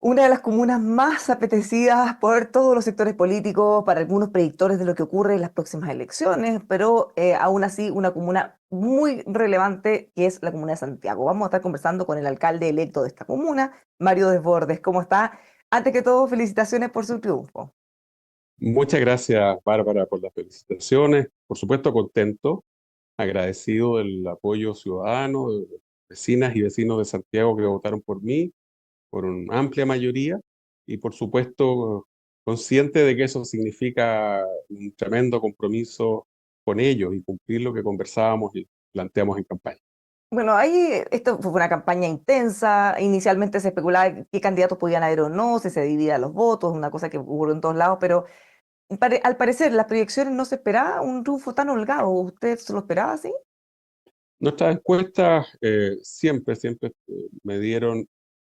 Una de las comunas más apetecidas por todos los sectores políticos, para algunos predictores de lo que ocurre en las próximas elecciones, pero aún así una comuna muy relevante que es la comuna de Santiago. Vamos a estar conversando con el alcalde electo de esta comuna, Mario Desbordes. ¿Cómo está? Antes que todo, felicitaciones por su triunfo. Muchas gracias, Bárbara, por las felicitaciones. Por supuesto, contento, agradecido del apoyo ciudadano, de vecinas y vecinos de Santiago que votaron por mí, por una amplia mayoría, y por supuesto, consciente de que eso significa un tremendo compromiso con ellos y cumplir lo que conversábamos y planteamos en campaña. Bueno, ahí esto fue una campaña intensa. Inicialmente se especulaba qué candidatos podían haber o no, si se dividían los votos, una cosa que ocurrió en todos lados, pero al parecer, las proyecciones no se esperaba un triunfo tan holgado. ¿Usted se lo esperaba así? Nuestras encuestas siempre me dieron,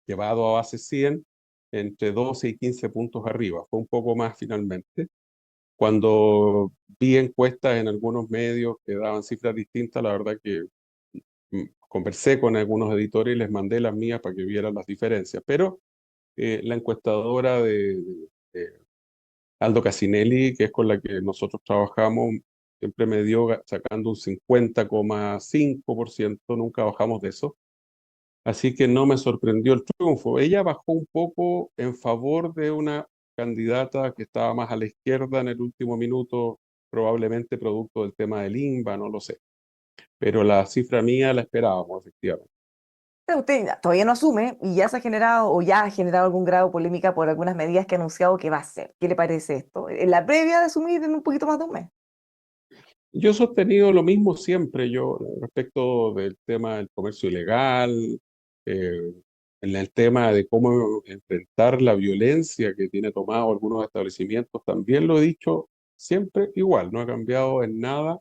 llevado a base 100, entre 12 y 15 puntos arriba. Fue un poco más finalmente. Cuando vi encuestas en algunos medios que daban cifras distintas, la verdad que conversé con algunos editores y les mandé las mías para que vieran las diferencias. Pero la encuestadora de Aldo Casinelli, que es con la que nosotros trabajamos, siempre me dio sacando un 50,5%, nunca bajamos de eso. Así que no me sorprendió el triunfo. Ella bajó un poco en favor de una candidata que estaba más a la izquierda en el último minuto, probablemente producto del tema del INBA, no lo sé. Pero la cifra mía la esperábamos, efectivamente. Pero usted todavía no asume y ya se ha generado o ya ha generado algún grado de polémica por algunas medidas que ha anunciado que va a hacer. ¿Qué le parece esto? En la previa de asumir en un poquito más de un mes. Yo he sostenido lo mismo siempre, yo respecto del tema del comercio ilegal, eh, en el tema de cómo enfrentar la violencia que tiene tomado algunos establecimientos, también lo he dicho siempre igual, no ha cambiado en nada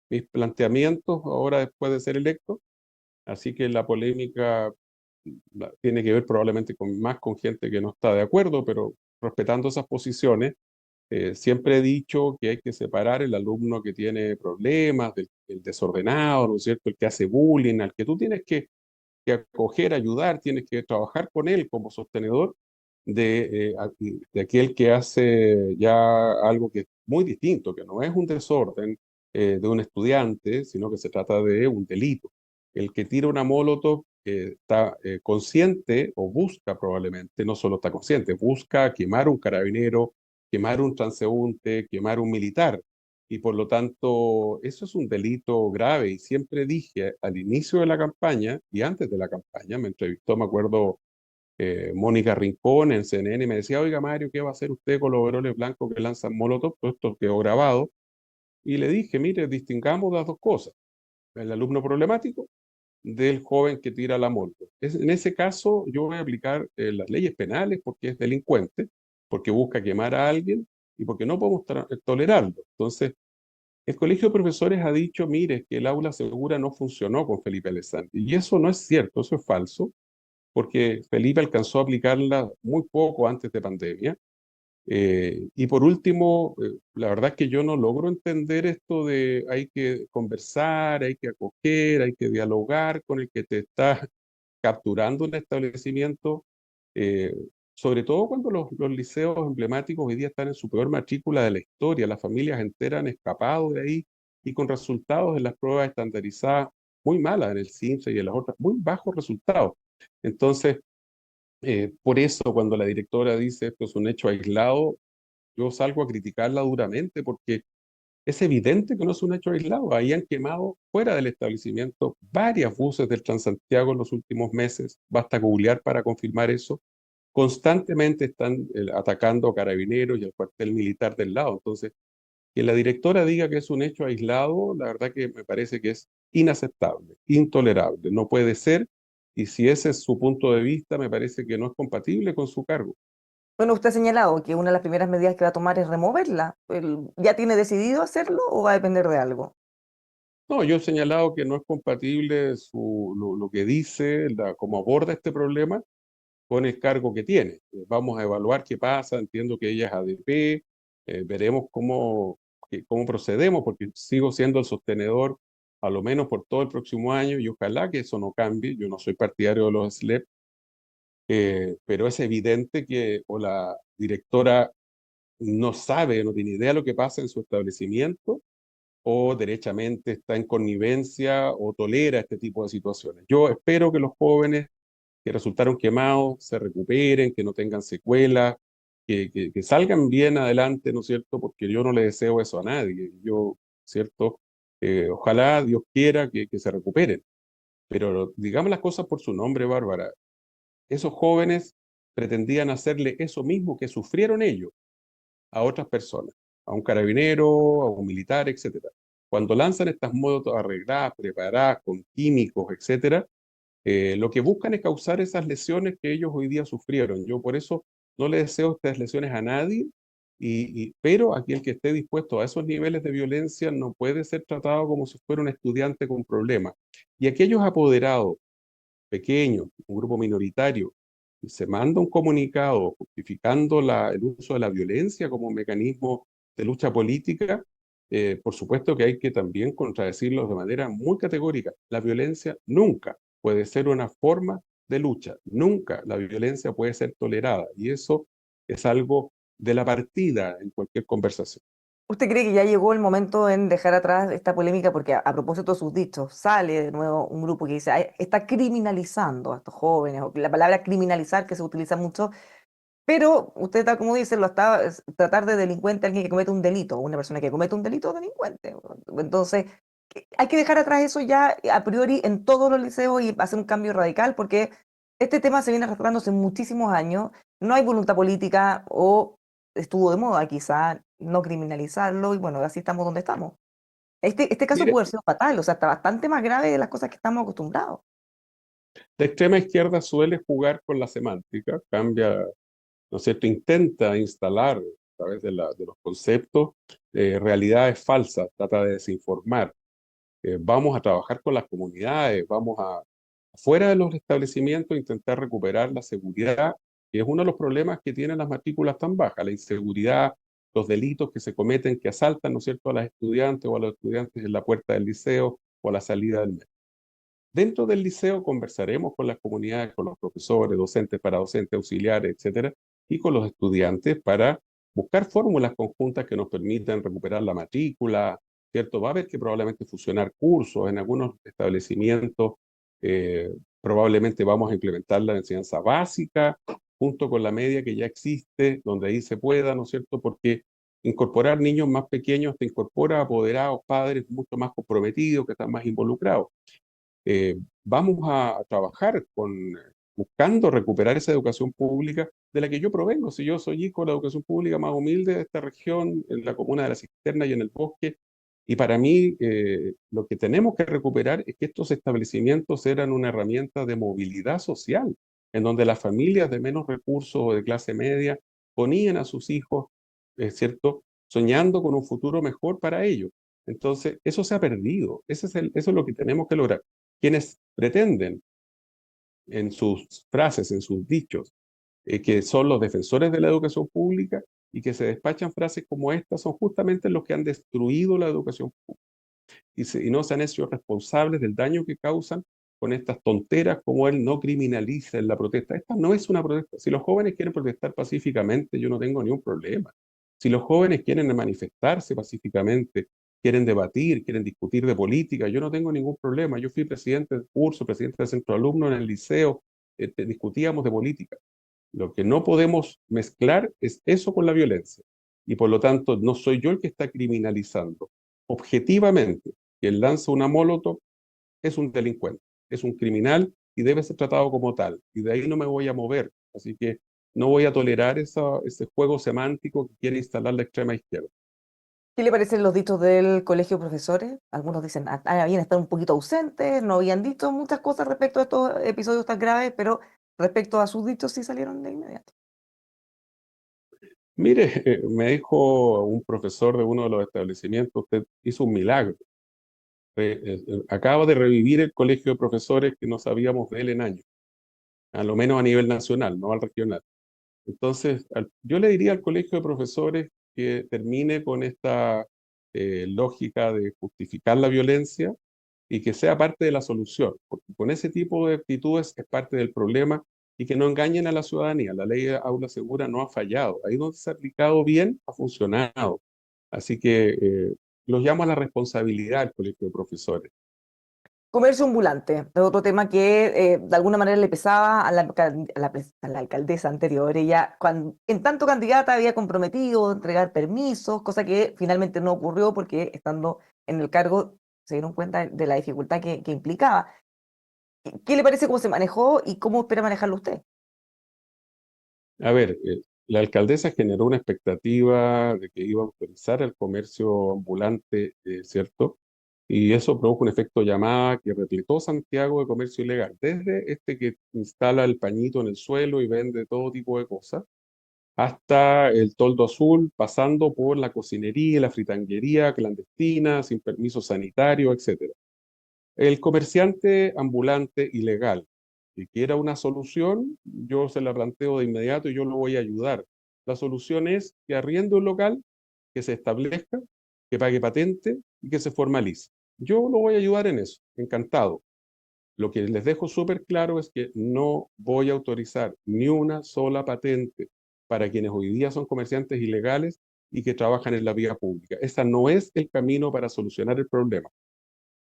mis planteamientos ahora después de ser electo, así que la polémica tiene que ver probablemente más con gente que no está de acuerdo, pero respetando esas posiciones. Siempre he dicho que hay que separar el alumno que tiene problemas del desordenado, ¿no es cierto? El que hace bullying, al que tú tienes que acoger, ayudar, tienes que trabajar con él como sostenedor de aquel que hace ya algo que es muy distinto, que no es un desorden de un estudiante, sino que se trata de un delito. El que tira una molotov está consciente o busca probablemente, no solo está consciente, busca quemar un carabinero, quemar un transeúnte, quemar un militar. Y por lo tanto, eso es un delito grave. Y siempre dije al inicio de la campaña y antes de la campaña, me entrevistó, me acuerdo, Mónica Rincón en CNN y me decía, oiga Mario, ¿qué va a hacer usted con los overoles blancos que lanzan molotov? Todo esto quedó grabado. Y le dije, mire, distingamos las dos cosas, el alumno problemático del joven que tira la molotov. En ese caso, yo voy a aplicar las leyes penales porque es delincuente, porque busca quemar a alguien y porque no podemos tolerarlo. Entonces, el Colegio de Profesores ha dicho, mire, que el aula segura no funcionó con Felipe Alessandri. Y eso no es cierto, eso es falso, porque Felipe alcanzó a aplicarla muy poco antes de pandemia. Y por último, la verdad es que yo no logro entender esto de hay que conversar, hay que acoger, hay que dialogar con el que te está capturando un establecimiento, eh, sobre todo cuando los liceos emblemáticos hoy día están en su peor matrícula de la historia, las familias enteras han escapado de ahí y con resultados en las pruebas estandarizadas muy malas en el CINSE y en las otras, muy bajos resultados. Entonces, por eso cuando la directora dice esto es un hecho aislado, yo salgo a criticarla duramente porque es evidente que no es un hecho aislado. Ahí han quemado fuera del establecimiento varias buses del Transantiago en los últimos meses. Basta googlear para confirmar eso. Constantemente están atacando a carabineros y al cuartel militar del lado. Entonces, que la directora diga que es un hecho aislado, la verdad que me parece que es inaceptable, intolerable. No puede ser. Y si ese es su punto de vista, me parece que no es compatible con su cargo. Bueno, usted ha señalado que una de las primeras medidas que va a tomar es removerla. ¿Ya tiene decidido hacerlo o va a depender de algo? No, yo he señalado que no es compatible lo que dice, cómo aborda este problema con el cargo que tiene. Vamos a evaluar qué pasa, entiendo que ella es ADP, veremos cómo procedemos, porque sigo siendo el sostenedor a lo menos por todo el próximo año y ojalá que eso no cambie. Yo no soy partidario de los SLEP, pero es evidente que o la directora no sabe, no tiene idea de lo que pasa en su establecimiento, o derechamente está en connivencia o tolera este tipo de situaciones. Yo espero que los jóvenes que resultaron quemados se recuperen, que no tengan secuelas, que salgan bien adelante, ¿no es cierto? Porque yo no le deseo eso a nadie. Yo, ¿cierto? Ojalá Dios quiera que se recuperen. Pero digamos las cosas por su nombre, Bárbara. Esos jóvenes pretendían hacerle eso mismo que sufrieron ellos a otras personas, a un carabinero, a un militar, etcétera. Cuando lanzan estas motos arregladas, preparadas, con químicos, etcétera, lo que buscan es causar esas lesiones que ellos hoy día sufrieron. Yo por eso no le deseo estas lesiones a nadie, pero aquel que esté dispuesto a esos niveles de violencia no puede ser tratado como si fuera un estudiante con problemas. Y aquellos apoderados pequeños, un grupo minoritario, y se manda un comunicado justificando el uso de la violencia como un mecanismo de lucha política, por supuesto que hay que también contradecirlos de manera muy categórica. La violencia nunca puede ser una forma de lucha, nunca la violencia puede ser tolerada, y eso es algo de la partida en cualquier conversación. ¿Usted cree que ya llegó el momento en dejar atrás esta polémica? Porque a propósito de sus dichos, sale de nuevo un grupo que dice, "Ay, está criminalizando a estos jóvenes", o la palabra criminalizar que se utiliza mucho, pero usted tal como dice, lo está tratar de delincuente a alguien que comete un delito, una persona que comete un delito delincuente. Entonces, hay que dejar atrás eso ya a priori en todos los liceos y hacer un cambio radical porque este tema se viene arrastrando hace muchísimos años, no hay voluntad política o estuvo de moda quizá no criminalizarlo y bueno, así estamos donde estamos. Este caso pudo Mire, haber sido fatal, o sea, está bastante más grave de las cosas que estamos acostumbrados. la extrema izquierda suele jugar con la semántica, cambia, ¿no es cierto? Intenta instalar a través de los conceptos realidades falsas, trata de desinformar. Vamos a trabajar con las comunidades, afuera de los establecimientos, intentar recuperar la seguridad, que es uno de los problemas que tienen las matrículas tan bajas, la inseguridad, los delitos que se cometen, que asaltan, ¿no es cierto?, a las estudiantes o a los estudiantes en la puerta del liceo o a la salida del metro. Dentro del liceo conversaremos con las comunidades, con los profesores, docentes para docentes, auxiliares, etcétera, y con los estudiantes para buscar fórmulas conjuntas que nos permitan recuperar la matrícula, ¿cierto? Va a haber que probablemente fusionar cursos en algunos establecimientos, probablemente vamos a implementar la enseñanza básica junto con la media que ya existe, donde ahí se pueda, ¿no es cierto? Porque incorporar niños más pequeños te incorpora apoderados, padres mucho más comprometidos, que están más involucrados. Vamos a trabajar buscando recuperar esa educación pública de la que yo provengo. Si yo soy hijo de la educación pública más humilde de esta región, en la comuna de La Cisterna y en el Bosque, y para mí lo que tenemos que recuperar es que estos establecimientos eran una herramienta de movilidad social, en donde las familias de menos recursos o de clase media ponían a sus hijos, es cierto, soñando con un futuro mejor para ellos. Entonces, eso se ha perdido. Eso es lo que tenemos que lograr. Quienes pretenden en sus frases, en sus dichos, que son los defensores de la educación pública y que se despachan frases como estas, son justamente los que han destruido la educación pública y no se han hecho responsables del daño que causan con estas tonteras como él no criminaliza en la protesta. Esta no es una protesta. Si los jóvenes quieren protestar pacíficamente, yo no tengo ningún problema. Si los jóvenes quieren manifestarse pacíficamente, quieren debatir, quieren discutir de política, yo no tengo ningún problema. Yo fui presidente del curso, presidente del centro de alumnos en el liceo, discutíamos de política. Lo que no podemos mezclar es eso con la violencia. Y por lo tanto, no soy yo el que está criminalizando. Objetivamente, quien lanza una molotov es un delincuente, es un criminal y debe ser tratado como tal. Y de ahí no me voy a mover. Así que no voy a tolerar ese juego semántico que quiere instalar la extrema izquierda. ¿Qué le parecen los dichos del colegio de profesores? Algunos dicen, habían estado un poquito ausentes, no habían dicho muchas cosas respecto a estos episodios tan graves, pero respecto a sus dichos sí salieron de inmediato. Mire, me dijo un profesor de uno de los establecimientos, usted hizo un milagro. Acaba de revivir el colegio de profesores que no sabíamos de él en años, a lo menos a nivel nacional, no al regional. Entonces, yo le diría al colegio de profesores que termine con esta lógica de justificar la violencia y que sea parte de la solución, porque con ese tipo de actitudes es parte del problema y que no engañen a la ciudadanía. La ley de aula segura no ha fallado. Ahí donde se ha aplicado bien, ha funcionado. Así que los llamo a la responsabilidad del colegio de profesores. Comercio ambulante, es otro tema que de alguna manera le pesaba a la alcaldesa anterior. Ella, en tanto candidata, había comprometido entregar permisos, cosa que finalmente no ocurrió porque estando en el cargo se dieron cuenta de la dificultad que implicaba. ¿Qué le parece cómo se manejó y cómo espera manejarlo usted? A ver, la alcaldesa generó una expectativa de que iba a autorizar el comercio ambulante, ¿cierto? Y eso produjo un efecto llamada que replicó Santiago de comercio ilegal, desde este que instala el pañito en el suelo y vende todo tipo de cosas, hasta el toldo azul, pasando por la cocinería, la fritanguería clandestina, sin permiso sanitario, etcétera. El comerciante ambulante ilegal que quiera una solución, yo se la planteo de inmediato y yo lo voy a ayudar. La solución es que arriende un local, que se establezca, que pague patente y que se formalice. Yo lo voy a ayudar en eso, encantado. Lo que les dejo súper claro es que no voy a autorizar ni una sola patente para quienes hoy día son comerciantes ilegales y que trabajan en la vía pública. Ese no es el camino para solucionar el problema.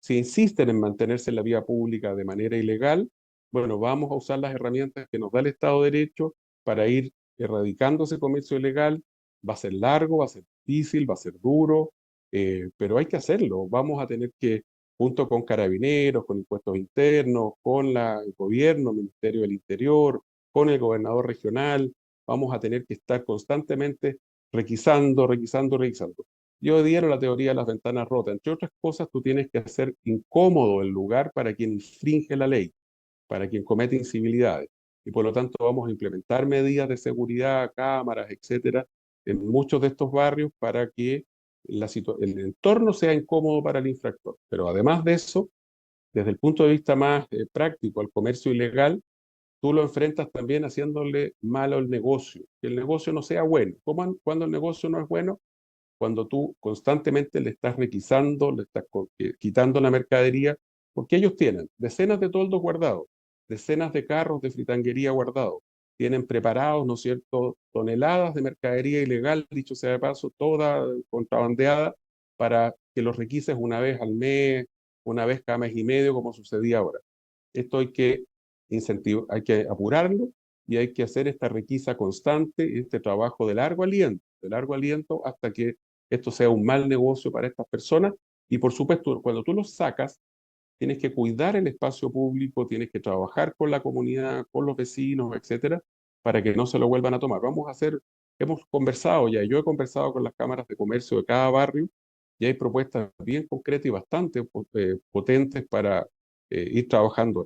Si insisten en mantenerse en la vía pública de manera ilegal, bueno, vamos a usar las herramientas que nos da el Estado de Derecho para ir erradicando ese comercio ilegal. Va a ser largo, va a ser difícil, va a ser duro, pero hay que hacerlo. Vamos a tener que, junto con carabineros, con impuestos internos, con el gobierno, Ministerio del Interior, con el gobernador regional, vamos a tener que estar constantemente requisando, requisando, requisando. Yo adhiero a la teoría de las ventanas rotas. Entre otras cosas, tú tienes que hacer incómodo el lugar para quien infringe la ley, para quien comete incivilidades. Y por lo tanto vamos a implementar medidas de seguridad, cámaras, etcétera, en muchos de estos barrios para que el entorno sea incómodo para el infractor. Pero además de eso, desde el punto de vista más práctico al comercio ilegal, tú lo enfrentas también haciéndole mal al negocio, que el negocio no sea bueno. Cuando el negocio no es bueno? Cuando tú constantemente le estás requisando, le estás quitando la mercadería, porque ellos tienen decenas de toldos guardados, decenas de carros de fritanguería guardados, tienen preparados, ¿no es cierto?, toneladas de mercadería ilegal, dicho sea de paso, toda contrabandeada, para que los requises una vez al mes, una vez cada mes y medio, como sucedía ahora. Esto hay que incentivar, hay que apurarlo y hay que hacer esta requisa constante, este trabajo de largo aliento hasta que esto sea un mal negocio para estas personas. Y por supuesto, cuando tú los sacas, tienes que cuidar el espacio público, tienes que trabajar con la comunidad, con los vecinos, etcétera, para que no se lo vuelvan a tomar. Hemos conversado ya, yo he conversado con las cámaras de comercio de cada barrio y hay propuestas bien concretas y bastante potentes para ir trabajando.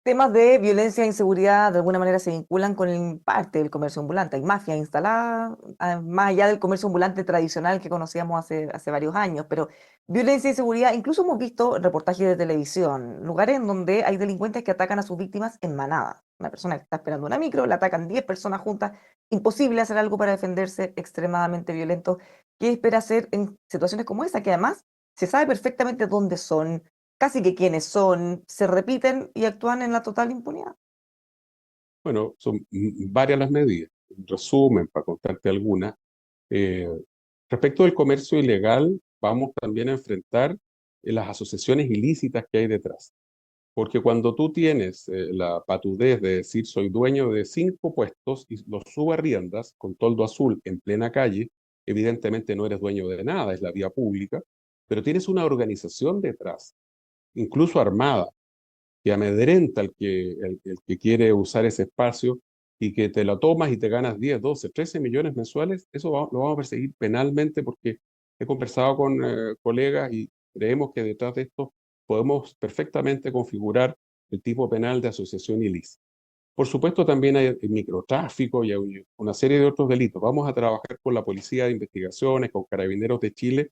Temas de violencia e inseguridad de alguna manera se vinculan con parte del comercio ambulante. Hay mafia instalada, más allá del comercio ambulante tradicional que conocíamos hace varios años, pero violencia e inseguridad, incluso hemos visto reportajes de televisión, lugares en donde hay delincuentes que atacan a sus víctimas en manada. Una persona que está esperando una micro, la atacan 10 personas juntas, imposible hacer algo para defenderse, extremadamente violento. ¿Qué espera hacer en situaciones como esa, que además se sabe perfectamente dónde son, casi que quienes son, se repiten y actúan en la total impunidad? Bueno, son varias las medidas. En resumen, para contarte algunas, eh, respecto del comercio ilegal, vamos también a enfrentar las asociaciones ilícitas que hay detrás. Porque cuando tú tienes la patudez de decir soy dueño de 5 puestos y los subarriendas con toldo azul en plena calle, evidentemente no eres dueño de nada, es la vía pública, pero tienes una organización detrás, incluso armada, que amedrenta el que quiere usar ese espacio y que te lo tomas y te ganas 10, 12, 13 millones mensuales, eso lo vamos a perseguir penalmente porque he conversado con colegas y creemos que detrás de esto podemos perfectamente configurar el tipo penal de asociación ilícita. Por supuesto, también hay el microtráfico y hay una serie de otros delitos. Vamos a trabajar con la Policía de Investigaciones, con Carabineros de Chile,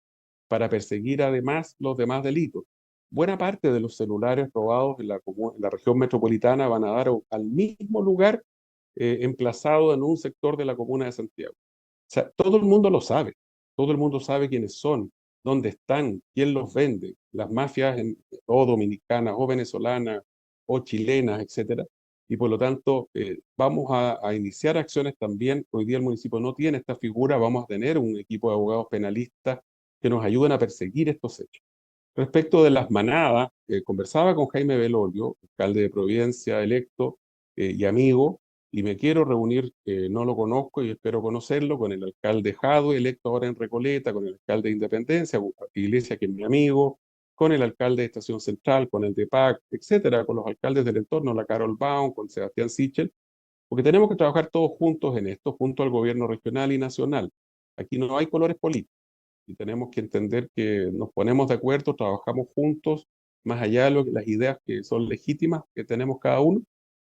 para perseguir además los demás delitos. Buena parte de los celulares robados en la región metropolitana van a dar al mismo lugar emplazado en un sector de la comuna de Santiago. O sea, todo el mundo lo sabe. Todo el mundo sabe quiénes son, dónde están, quién los vende. Las mafias o dominicanas o venezolanas o chilenas, etcétera, y por lo tanto vamos a iniciar acciones también. Hoy día el municipio no tiene esta figura, vamos a tener un equipo de abogados penalistas que nos ayuden a perseguir estos hechos. Respecto de las manadas, conversaba con Jaime Belolio, alcalde de Providencia electo y amigo, y me quiero reunir, no lo conozco y espero conocerlo, con el alcalde Jadwe, electo ahora en Recoleta, con el alcalde de Independencia, Iglesia, que es mi amigo, con el alcalde de Estación Central, con el de PAC, etcétera, con los alcaldes del entorno, la Carol Baum, con Sebastián Sichel, porque tenemos que trabajar todos juntos en esto, junto al gobierno regional y nacional. Aquí no hay colores políticos y tenemos que entender que nos ponemos de acuerdo, trabajamos juntos, más allá de las ideas que son legítimas que tenemos cada uno.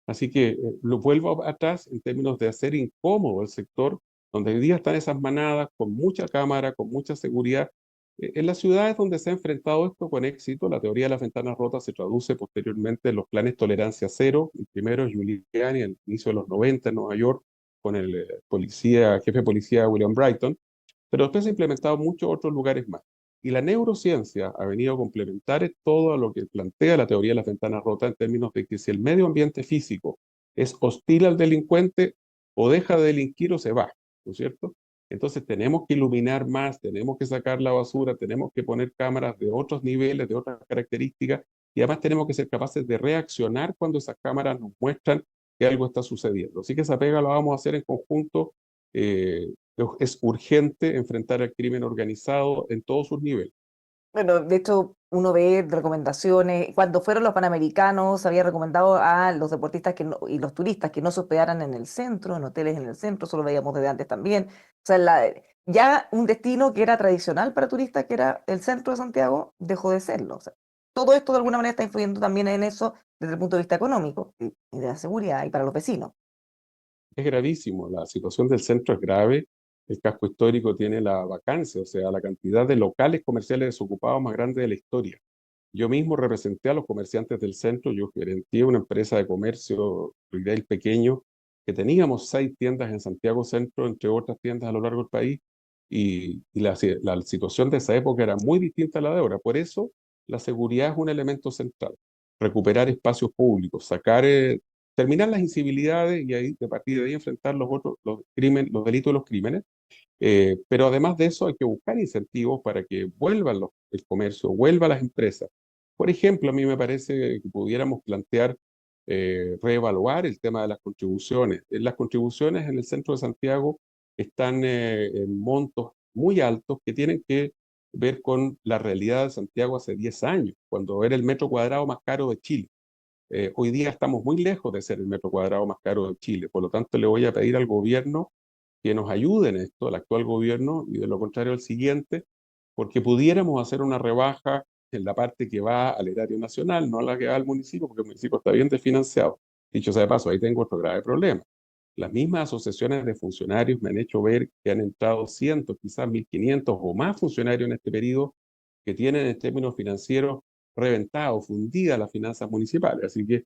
Así que lo vuelvo atrás en términos de hacer incómodo el sector, donde hoy día están esas manadas con mucha cámara, con mucha seguridad. En las ciudades donde se ha enfrentado esto con éxito, la teoría de las ventanas rotas se traduce posteriormente en los planes tolerancia cero. El primero es Giuliani, al inicio de los 90 en Nueva York, con el jefe de policía William Brighton, pero después se ha implementado en muchos otros lugares más. Y la neurociencia ha venido a complementar todo lo que plantea la teoría de las ventanas rotas en términos de que si el medio ambiente físico es hostil al delincuente, o deja de delinquir o se va, ¿no es cierto? Entonces tenemos que iluminar más, tenemos que sacar la basura, tenemos que poner cámaras de otros niveles, de otras características, y además tenemos que ser capaces de reaccionar cuando esas cámaras nos muestran que algo está sucediendo. Así que esa pega la vamos a hacer en conjunto. Es urgente enfrentar al crimen organizado en todos sus niveles. Bueno, de hecho, uno ve recomendaciones. Cuando fueron los Panamericanos, había recomendado a los deportistas y los turistas que no se hospedaran en el centro, en hoteles en el centro, eso lo veíamos desde antes también. O sea, ya un destino que era tradicional para turistas, que era el centro de Santiago, dejó de serlo. O sea, todo esto de alguna manera está influyendo también en eso desde el punto de vista económico y de la seguridad y para los vecinos. Es gravísimo, la situación del centro es grave, el casco histórico tiene la vacancia, o sea, la cantidad de locales comerciales desocupados más grande de la historia. Yo mismo representé a los comerciantes del centro, yo gerenté una empresa de comercio retail pequeño, que teníamos 6 tiendas en Santiago Centro, entre otras tiendas a lo largo del país, y la situación de esa época era muy distinta a la de ahora. Por eso, la seguridad es un elemento central. Recuperar espacios públicos, terminar las incivilidades y ahí, de partir de ahí enfrentar los delitos y los crímenes. Pero además de eso hay que buscar incentivos para que vuelvan el comercio, vuelvan las empresas. Por ejemplo, a mí me parece que pudiéramos plantear reevaluar el tema de las contribuciones. Las contribuciones en el centro de Santiago están en montos muy altos que tienen que ver con la realidad de Santiago hace 10 años, cuando era el metro cuadrado más caro de Chile. Hoy día estamos muy lejos de ser el metro cuadrado más caro de Chile. Por lo tanto, le voy a pedir al gobierno que nos ayude en esto, al actual gobierno, y de lo contrario al siguiente, porque pudiéramos hacer una rebaja en la parte que va al erario nacional, no la que va al municipio, porque el municipio está bien desfinanciado. Dicho sea de paso, ahí tengo otro grave problema. Las mismas asociaciones de funcionarios me han hecho ver que han entrado cientos, quizás 1.500 o más funcionarios en este periodo que tienen en términos financieros reventado, fundida las finanzas municipales. Así que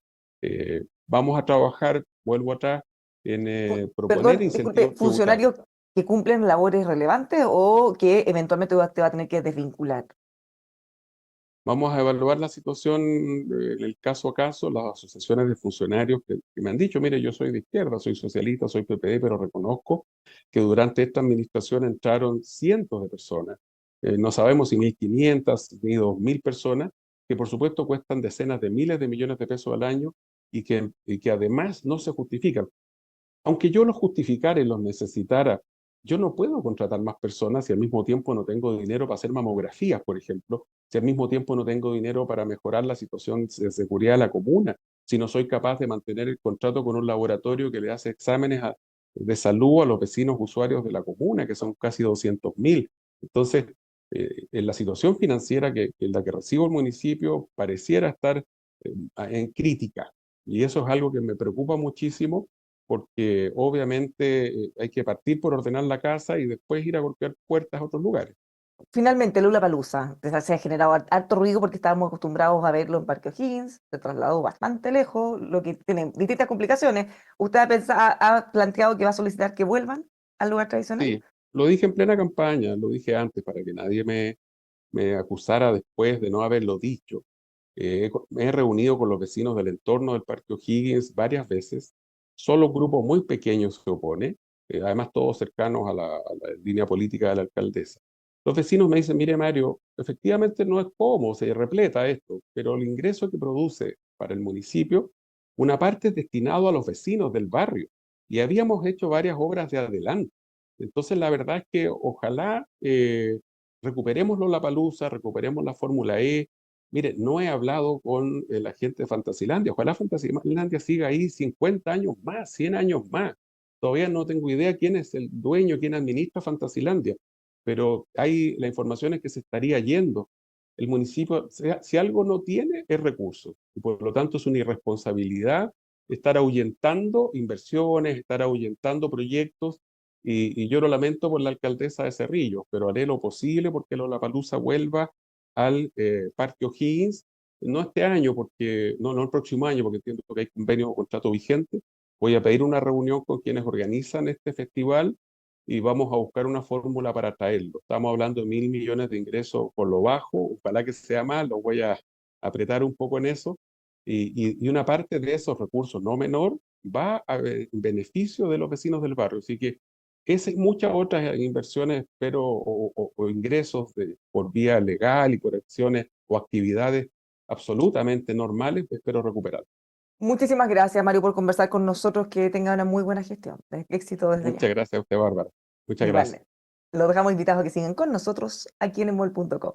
vamos a trabajar, vuelvo atrás, en proponer Perdón, disculpe, incentivos tributarios. funcionarios que cumplen labores relevantes o que eventualmente te va a tener que desvincular. Vamos a evaluar la situación en el caso a caso, las asociaciones de funcionarios que me han dicho, mire, yo soy de izquierda, soy socialista, soy PPD, pero reconozco que durante esta administración entraron cientos de personas. No sabemos si 1.500 ni 2.000 personas, que por supuesto cuestan decenas de miles de millones de pesos al año y que además no se justifican. Aunque yo los justificara y los necesitara, yo no puedo contratar más personas si al mismo tiempo no tengo dinero para hacer mamografías, por ejemplo, si al mismo tiempo no tengo dinero para mejorar la situación de seguridad de la comuna, si no soy capaz de mantener el contrato con un laboratorio que le hace exámenes de salud a los vecinos usuarios de la comuna, que son casi 200.000. Entonces, en la situación financiera en la que recibo el municipio pareciera estar en crítica. Y eso es algo que me preocupa muchísimo porque obviamente hay que partir por ordenar la casa y después ir a golpear puertas a otros lugares. Finalmente, Lollapalooza se ha generado harto ruido porque estábamos acostumbrados a verlo en Parque O'Higgins, se trasladó bastante lejos, lo que tiene distintas complicaciones. ¿Usted ha planteado que va a solicitar que vuelvan al lugar tradicional? Sí, lo dije en plena campaña, lo dije antes para que nadie me acusara después de no haberlo dicho. Me he reunido con los vecinos del entorno del Parque O'Higgins varias veces. Solo un grupo muy pequeño se opone, además todos cercanos a la línea política de la alcaldesa. Los vecinos me dicen, mire Mario, efectivamente no es cómodo, se repleta esto, pero el ingreso que produce para el municipio, una parte es destinado a los vecinos del barrio y habíamos hecho varias obras de adelanto. Entonces la verdad es que ojalá recuperemos Lollapalooza, recuperemos la Fórmula E. Mire, no he hablado con la gente de Fantasilandia. Ojalá Fantasilandia siga ahí 50 años más, 100 años más. Todavía no tengo idea quién es el dueño, quién administra Fantasilandia, pero hay la información es que se estaría yendo. El municipio, si algo no tiene, es recursos. Y por lo tanto es una irresponsabilidad estar ahuyentando inversiones, estar ahuyentando proyectos. Y yo lo lamento por la alcaldesa de Cerrillos, pero haré lo posible porque Lollapalooza vuelva al Parque O'Higgins, no este año, porque no el próximo año, porque entiendo que hay convenio o contrato vigente. Voy a pedir una reunión con quienes organizan este festival y vamos a buscar una fórmula para traerlo. Estamos hablando de 1.000 millones de ingresos por lo bajo, ojalá que sea más, lo voy a apretar un poco en eso. Y una parte de esos recursos, no menor, va en beneficio de los vecinos del barrio. Así que esa y muchas otras inversiones, pero, o ingresos por vía legal y por acciones o actividades absolutamente normales, espero recuperar. Muchísimas gracias, Mario, por conversar con nosotros. Que tenga una muy buena gestión. Éxito desde ya. Muchas gracias a usted, Bárbara. Muchas gracias. Igualmente. Los dejamos invitados a que sigan con nosotros aquí en emol.com.